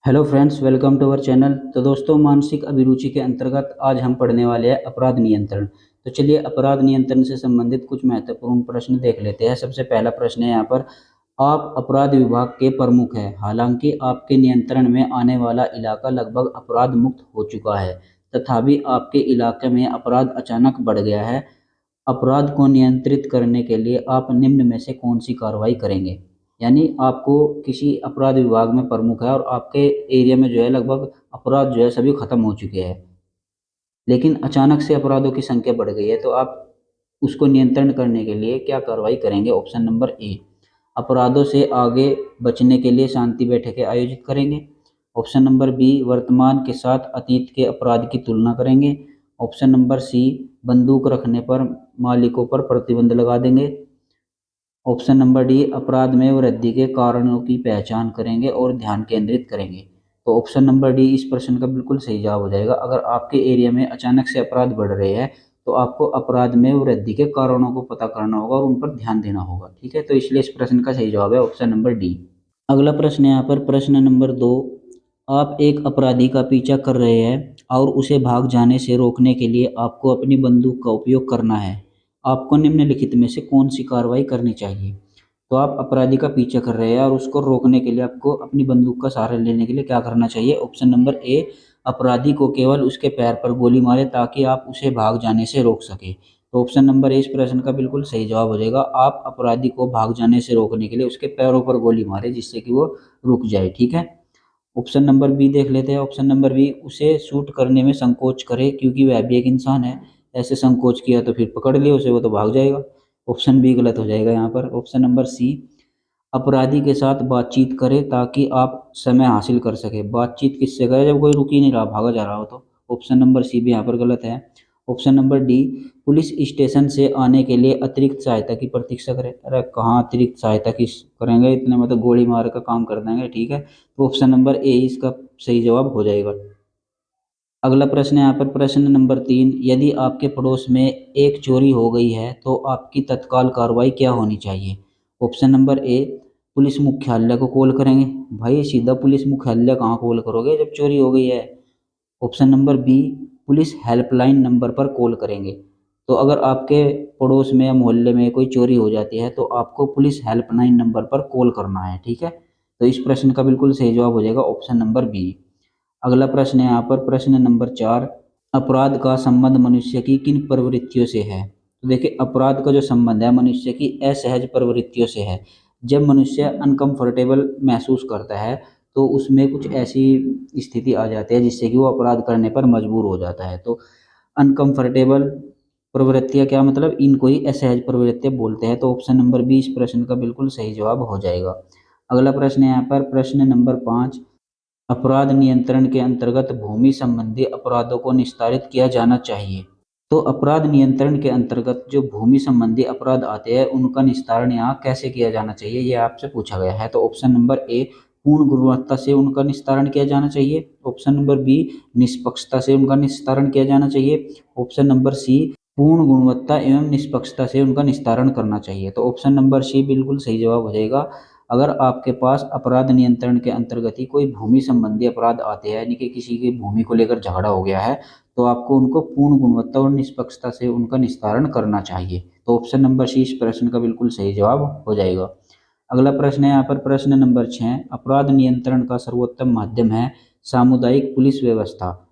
Hello friends, welcome to our channel. तो दोस्तों, मानसिक अभिरुचि के अंतर्गत आज हम पढ़ने वाले हैं अपराध नियंत्रण। तो चलिए अपराध नियंत्रण से संबंधित कुछ महत्वपूर्ण प्रश्न देख लेते हैं। सबसे पहला प्रश्न है यहाँ पर, आप अपराध विभाग के प्रमुख हैं, हालांकि आपके नियंत्रण में आने वाला इलाका लगभग अपराध मुक्त हो चुका है, तथापि आपके इलाके में अपराध अचानक बढ़ गया है। अपराध को नियंत्रित करने के लिए आप निम्न में से कौन सी कार्रवाई करेंगे? यानी आपको किसी अपराध विभाग में प्रमुख है और आपके एरिया में जो है लगभग अपराध जो है सभी खत्म हो चुके हैं, लेकिन अचानक से अपराधों की संख्या बढ़ गई है, तो आप उसको नियंत्रण करने के लिए क्या कार्रवाई करेंगे? ऑप्शन नंबर ए, अपराधों से आगे बचने के लिए शांति बैठकें आयोजित करेंगे। ऑप्शन नंबर बी, वर्तमान के साथ अतीत के अपराध की तुलना करेंगे। ऑप्शन नंबर सी, बंदूक रखने पर मालिकों पर प्रतिबंध लगा देंगे। ऑप्शन नंबर डी, अपराध में वृद्धि के कारणों की पहचान करेंगे और ध्यान केंद्रित करेंगे। तो ऑप्शन नंबर डी इस प्रश्न का बिल्कुल सही जवाब हो जाएगा। अगर आपके एरिया में अचानक से अपराध बढ़ रहे हैं तो आपको अपराध में वृद्धि के कारणों को पता करना होगा और उन पर ध्यान देना होगा। ठीक है, तो इसलिए इस प्रश्न का सही जवाब है ऑप्शन नंबर डी। अगला प्रश्न है यहाँ पर, प्रश्न नंबर 2, आप एक अपराधी का पीछा कर रहे हैं और उसे भाग जाने से रोकने के लिए आपको अपनी बंदूक का उपयोग करना है। आपको निम्नलिखित में से कौन सी कार्रवाई करनी चाहिए? तो आप अपराधी का पीछा कर रहे हैं और उसको रोकने के लिए आपको अपनी बंदूक का सहारा लेने के लिए क्या करना चाहिए? ऑप्शन नंबर ए, अपराधी को केवल उसके पैर पर गोली मारे ताकि आप उसे भाग जाने से रोक सके। तो ऑप्शन नंबर ए इस प्रश्न का बिल्कुल सही जवाब हो जाएगा। आप अपराधी को भाग जाने से रोकने के लिए उसके पैरों पर गोली मारे जिससे कि वो रुक जाए। ठीक है। ऑप्शन नंबर बी देख लेते हैं। ऑप्शन नंबर बी, उसे शूट करने में संकोच करे क्योंकि वह भी एक इंसान है। ऐसे संकोच किया तो फिर पकड़ लिया उसे, वो तो भाग जाएगा। ऑप्शन बी गलत हो जाएगा यहाँ पर। ऑप्शन नंबर सी, अपराधी के साथ बातचीत करे ताकि आप समय हासिल कर सके। बातचीत किससे करे जब कोई रुक ही नहीं रहा, भागा जा रहा हो तो? ऑप्शन नंबर सी भी यहाँ पर गलत है। Option number D, police station से आने के लिए अतिरिक्त सहायता की प्रतीक्षा करें। अरे कहाँ अतिरिक्त सहायता की करेंगे, इतने में तो गोली मार का काम कर देंगे। ठीक है, तो ऑप्शन नंबर ए इसका सही जवाब हो जाएगा। अगला प्रश्न है यहाँ पर, प्रश्न नंबर 3, यदि आपके पड़ोस में एक चोरी हो गई है तो आपकी तत्काल कार्रवाई क्या होनी चाहिए? ऑप्शन नंबर ए, पुलिस मुख्यालय को कॉल करेंगे। भाई सीधा पुलिस मुख्यालय कहाँ कॉल करोगे जब चोरी हो गई है? Option number B, police helpline number पर कॉल करेंगे। तो अगर आपके पड़ोस में या मोहल्ले में कोई चोरी हो जाती है तो आपको पुलिस हेल्पलाइन नंबर पर कॉल करना है। ठीक है, तो इस प्रश्न का बिल्कुल सही जवाब हो जाएगा ऑप्शन नंबर बी। अगला प्रश्न है यहाँ पर, प्रश्न नंबर 4, अपराध का संबंध मनुष्य की किन प्रवृत्तियों से है? तो देखिए, अपराध का जो संबंध है मनुष्य की असहज प्रवृत्तियों से है। जब मनुष्य अनकंफर्टेबल महसूस करता है तो उसमें कुछ ऐसी स्थिति आ जाती है जिससे कि वो अपराध करने पर मजबूर हो जाता है। तो अनकंफर्टेबल प्रवृत्तियाँ क्या मतलब, इनको ही असहज प्रवृत्तियाँ बोलते हैं। तो ऑप्शन नंबर बी इस प्रश्न का बिल्कुल सही जवाब हो जाएगा। अगला प्रश्न है यहाँ पर, प्रश्न नंबर 5, अपराध नियंत्रण के अंतर्गत भूमि संबंधी अपराधों को निस्तारित किया जाना चाहिए। तो अपराध नियंत्रण के अंतर्गत जो भूमि संबंधी अपराध आते हैं उनका निस्तारण यहाँ कैसे किया जाना चाहिए, ये आपसे पूछा गया है। तो ऑप्शन नंबर ए, पूर्ण गुणवत्ता से उनका निस्तारण किया जाना चाहिए। ऑप्शन नंबर बी, निष्पक्षता से उनका निस्तारण किया जाना चाहिए। ऑप्शन नंबर सी, पूर्ण गुणवत्ता एवं निष्पक्षता से उनका निस्तारण करना चाहिए। तो ऑप्शन नंबर सी बिल्कुल सही जवाब हो जाएगा। अगर आपके पास अपराध नियंत्रण के अंतर्गत ही कोई भूमि संबंधी अपराध आते हैं, यानी कि किसी की भूमि को लेकर झगड़ा हो गया है, तो आपको उनको पूर्ण गुणवत्ता और निष्पक्षता से उनका निस्तारण करना चाहिए। तो ऑप्शन नंबर सी इस प्रश्न का बिल्कुल सही जवाब हो जाएगा। अगला प्रश्न है यहाँ पर, प्रश्न नंबर 6, अपराध नियंत्रण का सर्वोत्तम माध्यम है सामुदायिक पुलिस व्यवस्था।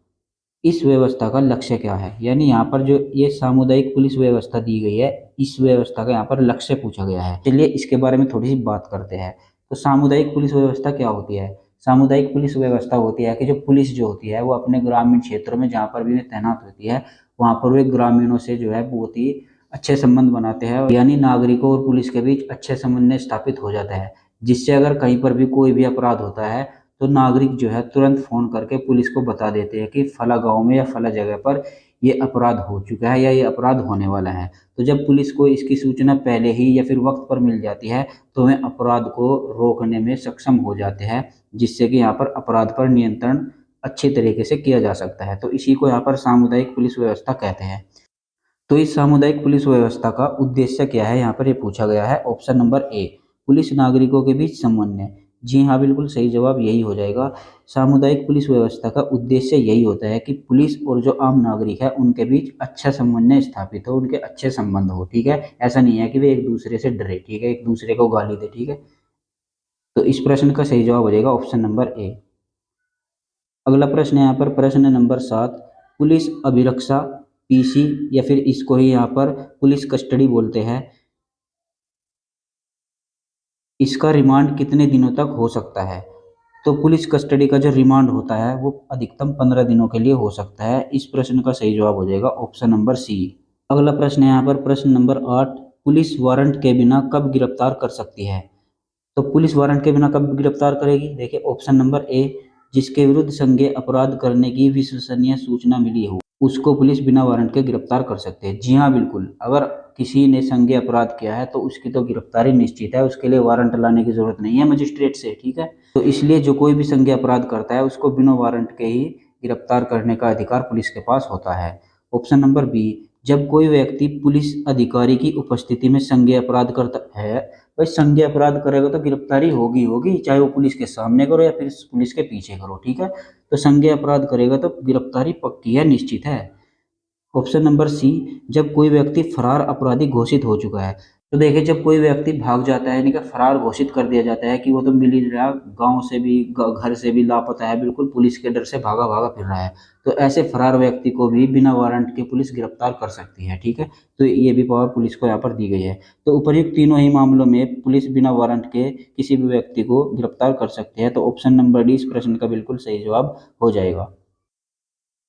इस व्यवस्था का लक्ष्य क्या है? यानी यहाँ पर जो ये सामुदायिक पुलिस व्यवस्था दी गई है, इस व्यवस्था का यहाँ पर लक्ष्य पूछा गया है। चलिए इसके बारे में थोड़ी सी बात करते हैं। तो सामुदायिक पुलिस व्यवस्था क्या होती है? सामुदायिक पुलिस व्यवस्था होती है कि जो पुलिस जो होती है वो अपने ग्रामीण क्षेत्रों में जहाँ पर भी तैनात होती है वहाँ पर वे ग्रामीणों से जो है बहुत ही अच्छे संबंध बनाते हैं, यानी नागरिकों और पुलिस के बीच अच्छे समन्वय स्थापित हो जाता है, जिससे अगर कहीं पर भी कोई भी अपराध होता है तो नागरिक जो है तुरंत फ़ोन करके पुलिस को बता देते हैं कि फला गांव में या फला जगह पर ये अपराध हो चुका है या ये अपराध होने वाला है। तो जब पुलिस को इसकी सूचना पहले ही या फिर वक्त पर मिल जाती है तो वे अपराध को रोकने में सक्षम हो जाते हैं, जिससे कि यहाँ पर अपराध पर नियंत्रण अच्छे तरीके से किया जा सकता है। तो इसी को यहाँ पर सामुदायिक पुलिस व्यवस्था कहते हैं। तो इस सामुदायिक पुलिस व्यवस्था का उद्देश्य क्या है, यहाँ पर ये पूछा गया है। ऑप्शन नंबर ए, पुलिस नागरिकों के बीच समन्वय। जी हाँ, बिल्कुल सही जवाब यही हो जाएगा। सामुदायिक पुलिस व्यवस्था का उद्देश्य यही होता है कि पुलिस और जो आम नागरिक है उनके बीच अच्छा समन्वय स्थापित हो, उनके अच्छे संबंध हो, ठीक है। ऐसा नहीं है कि वे एक दूसरे से डरे, ठीक है, एक दूसरे को गाली दे, ठीक है। तो इस प्रश्न का सही जवाब हो जाएगा ऑप्शन नंबर ए। अगला प्रश्न है यहाँ पर प्रश्न नंबर 7, पुलिस अभिरक्षा, पीसी या फिर इसको ही यहाँ पर पुलिस कस्टडी बोलते हैं, इसका रिमांड कितने दिनों तक हो सकता है? तो पुलिस कस्टडी का जो रिमांड होता है वो अधिकतम 15 दिनों के लिए हो सकता है। इस प्रश्न का सही जवाब हो जाएगा ऑप्शन नंबर सी। अगला प्रश्न है यहाँ पर प्रश्न नंबर 8, पुलिस वारंट के बिना कब गिरफ्तार कर सकती है? तो पुलिस वारंट के बिना कब गिरफ्तार करेगी? देखिए ऑप्शन नंबर ए, जिसके विरुद्ध संज्ञेय अपराध करने की विश्वसनीय सूचना मिली हो, उसको पुलिस बिना वारंट के गिरफ्तार कर सकते हैं। जी हाँ, बिल्कुल, अगर किसी ने संज्ञेय अपराध किया है तो उसकी तो गिरफ्तारी निश्चित है, उसके लिए वारंट लाने की जरूरत नहीं है मजिस्ट्रेट से, ठीक है। तो इसलिए जो कोई भी संज्ञेय अपराध करता है उसको बिना वारंट के ही गिरफ्तार करने का अधिकार पुलिस के पास होता है। ऑप्शन नंबर बी, जब कोई व्यक्ति पुलिस अधिकारी की उपस्थिति में संज्ञेय अपराध करता है, भाई संज्ञेय अपराध करेगा तो गिरफ्तारी होगी होगी, चाहे वो पुलिस के सामने करो या फिर पुलिस के पीछे करो, ठीक है। तो संज्ञेय अपराध करेगा तो गिरफ्तारी पक्की है, निश्चित है। ऑप्शन नंबर सी, जब कोई व्यक्ति फरार अपराधी घोषित हो चुका है। तो देखिए जब कोई व्यक्ति भाग जाता है, यानी कि फरार घोषित कर दिया जाता है कि वो तो मिल ही नहीं रहा, गांव से भी घर से भी लापता है, बिल्कुल पुलिस के डर से भागा भागा फिर रहा है, तो ऐसे फरार व्यक्ति को भी बिना वारंट के पुलिस गिरफ्तार कर सकती है, ठीक है। तो ये भी पावर पुलिस को यहाँ पर दी गई है। तो उपर्युक्त तीनों ही मामलों में पुलिस बिना वारंट के किसी भी व्यक्ति को गिरफ्तार कर सकती है। तो ऑप्शन नंबर डी इस प्रश्न का बिल्कुल सही जवाब हो जाएगा।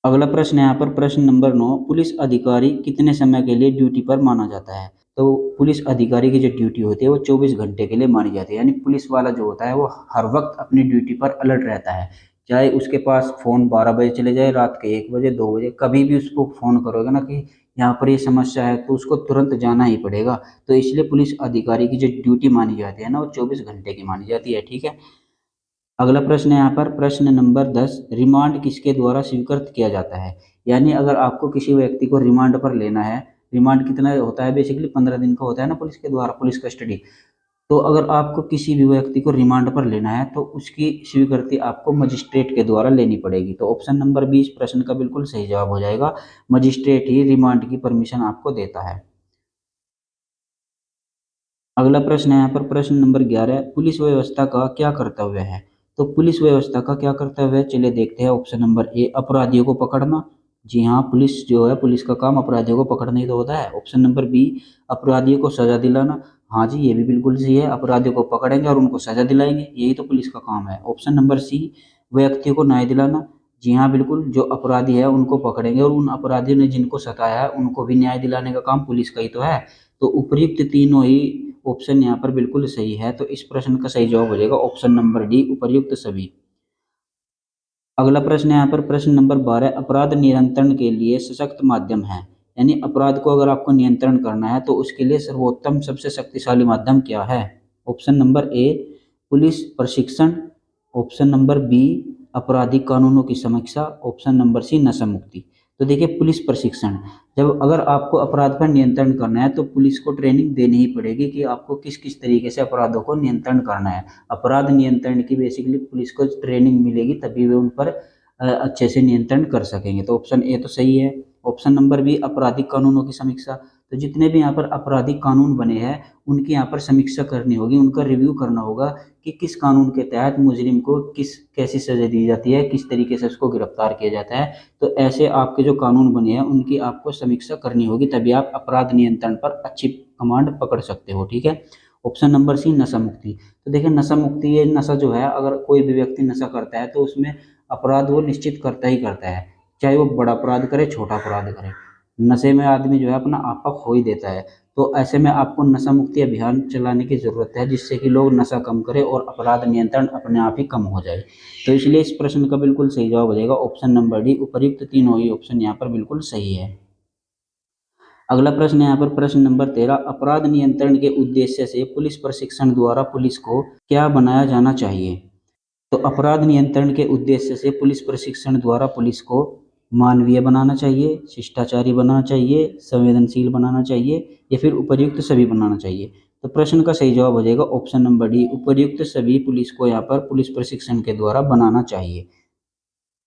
अगला प्रश्न है यहाँ पर प्रश्न नंबर 9, पुलिस अधिकारी कितने समय के लिए ड्यूटी पर माना जाता है? तो पुलिस अधिकारी की जो ड्यूटी होती है वो 24 घंटे के लिए मानी जाती है, यानी पुलिस वाला जो होता है वो हर वक्त अपनी ड्यूटी पर अलर्ट रहता है। चाहे उसके पास फ़ोन 12 बजे चले जाए, रात के 1 बजे 2 बजे, कभी भी उसको फ़ोन करोगे ना कि यहाँ पर ये समस्या है, तो उसको तुरंत जाना ही पड़ेगा। तो इसलिए पुलिस अधिकारी की जो ड्यूटी मानी जाती है ना वो 24 घंटे की मानी जाती है, ठीक है। अगला प्रश्न है यहाँ पर प्रश्न नंबर 10, रिमांड किसके द्वारा स्वीकृत किया जाता है? यानी अगर आपको किसी व्यक्ति को रिमांड पर लेना है, रिमांड कितना होता है, बेसिकली 15 दिन का होता है ना पुलिस के द्वारा, पुलिस कस्टडी। तो अगर आपको किसी भी व्यक्ति को रिमांड पर लेना है तो उसकी स्वीकृति आपको मजिस्ट्रेट के द्वारा लेनी पड़ेगी। तो ऑप्शन नंबर 20 प्रश्न का बिल्कुल सही जवाब हो जाएगा, मजिस्ट्रेट ही रिमांड की परमिशन आपको देता है। अगला प्रश्न है यहाँ पर प्रश्न नंबर 11, पुलिस व्यवस्था का क्या कर्तव्य है? तो पुलिस व्यवस्था का क्या कर्तव्य है, चलिए देखते हैं। ऑप्शन नंबर ए, अपराधियों को पकड़ना। जी हाँ, पुलिस जो है, पुलिस का काम अपराधियों को पकड़ना ही तो होता है। ऑप्शन नंबर बी, अपराधियों को सजा दिलाना। हाँ जी, ये भी बिल्कुल सही है, अपराधियों को पकड़ेंगे और उनको सजा दिलाएंगे, यही तो पुलिस का काम है। ऑप्शन नंबर सी, व्यक्तियों को न्याय दिलाना। जी हाँ, बिल्कुल, जो अपराधी है उनको पकड़ेंगे और उन अपराधियों ने जिनको सताया है उनको भी न्याय दिलाने का काम पुलिस का ही तो है। तो उपयुक्त तीनों ही ऑप्शन यहाँ पर बिल्कुल सही है। तो इस प्रश्न का सही जवाब हो जाएगा ऑप्शन नंबर डी, उपर्युक्त सभी। अगला प्रश्न है यहाँ पर प्रश्न नंबर 12, अपराध नियंत्रण के लिए सशक्त माध्यम है। यानी अपराध को अगर आपको नियंत्रण करना है तो उसके लिए सर्वोत्तम सबसे शक्तिशाली माध्यम क्या है? ऑप्शन नंबर ए, पुलिस प्रशिक्षण। ऑप्शन नंबर बी, आपराधिक कानूनों की समीक्षा। ऑप्शन नंबर सी, नशा मुक्ति। तो देखिए पुलिस प्रशिक्षण, जब अगर आपको अपराध पर नियंत्रण करना है तो पुलिस को ट्रेनिंग देनी ही पड़ेगी कि आपको किस किस तरीके से अपराधों को नियंत्रण करना है। अपराध नियंत्रण की बेसिकली पुलिस को ट्रेनिंग मिलेगी, तभी वे उन पर अच्छे से नियंत्रण कर सकेंगे। तो ऑप्शन ए तो सही है। ऑप्शन नंबर बी, आपराधिक कानूनों की समीक्षा। तो जितने भी यहाँ पर आपराधिक कानून बने हैं उनकी यहाँ पर समीक्षा करनी होगी, उनका रिव्यू करना होगा कि किस कानून के तहत मुजरिम को कैसी सजा दी जाती है, किस तरीके से उसको गिरफ्तार किया जाता है। तो ऐसे आपके जो कानून बने हैं उनकी आपको समीक्षा करनी होगी, तभी आप अपराध नियंत्रण पर अच्छी कमांड पकड़ सकते हो, ठीक है। ऑप्शन नंबर सी, नशा मुक्ति। तो देखिए नशा मुक्ति, ये नशा जो है, अगर कोई भी व्यक्ति नशा करता है तो उसमें अपराध वो निश्चित करता ही करता है, चाहे वो बड़ा अपराध करे छोटा अपराध करे। नशे में आदमी जो है अपना आपा खो ही देता है। तो ऐसे में आपको नशा मुक्ति अभियान चलाने की ज़रूरत है, जिससे कि लोग नशा कम करें और अपराध नियंत्रण अपने आप ही कम हो जाए। तो इसलिए इस प्रश्न का बिल्कुल सही जवाब हो जाएगा ऑप्शन नंबर डी, उपर्युक्त तीनों ही ऑप्शन यहाँ पर बिल्कुल सही है। अगला प्रश्न है यहाँ पर प्रश्न नंबर 13, अपराध नियंत्रण के उद्देश्य से पुलिस प्रशिक्षण द्वारा पुलिस को क्या बनाया जाना चाहिए? तो अपराध नियंत्रण के उद्देश्य से पुलिस प्रशिक्षण द्वारा पुलिस को मानवीय बनाना चाहिए, शिष्टाचारी बनाना चाहिए, संवेदनशील बनाना चाहिए या फिर उपर्युक्त सभी बनाना चाहिए। तो प्रश्न का सही जवाब हो जाएगा ऑप्शन नंबर डी, उपर्युक्त सभी पुलिस को यहाँ पर पुलिस प्रशिक्षण के द्वारा बनाना चाहिए।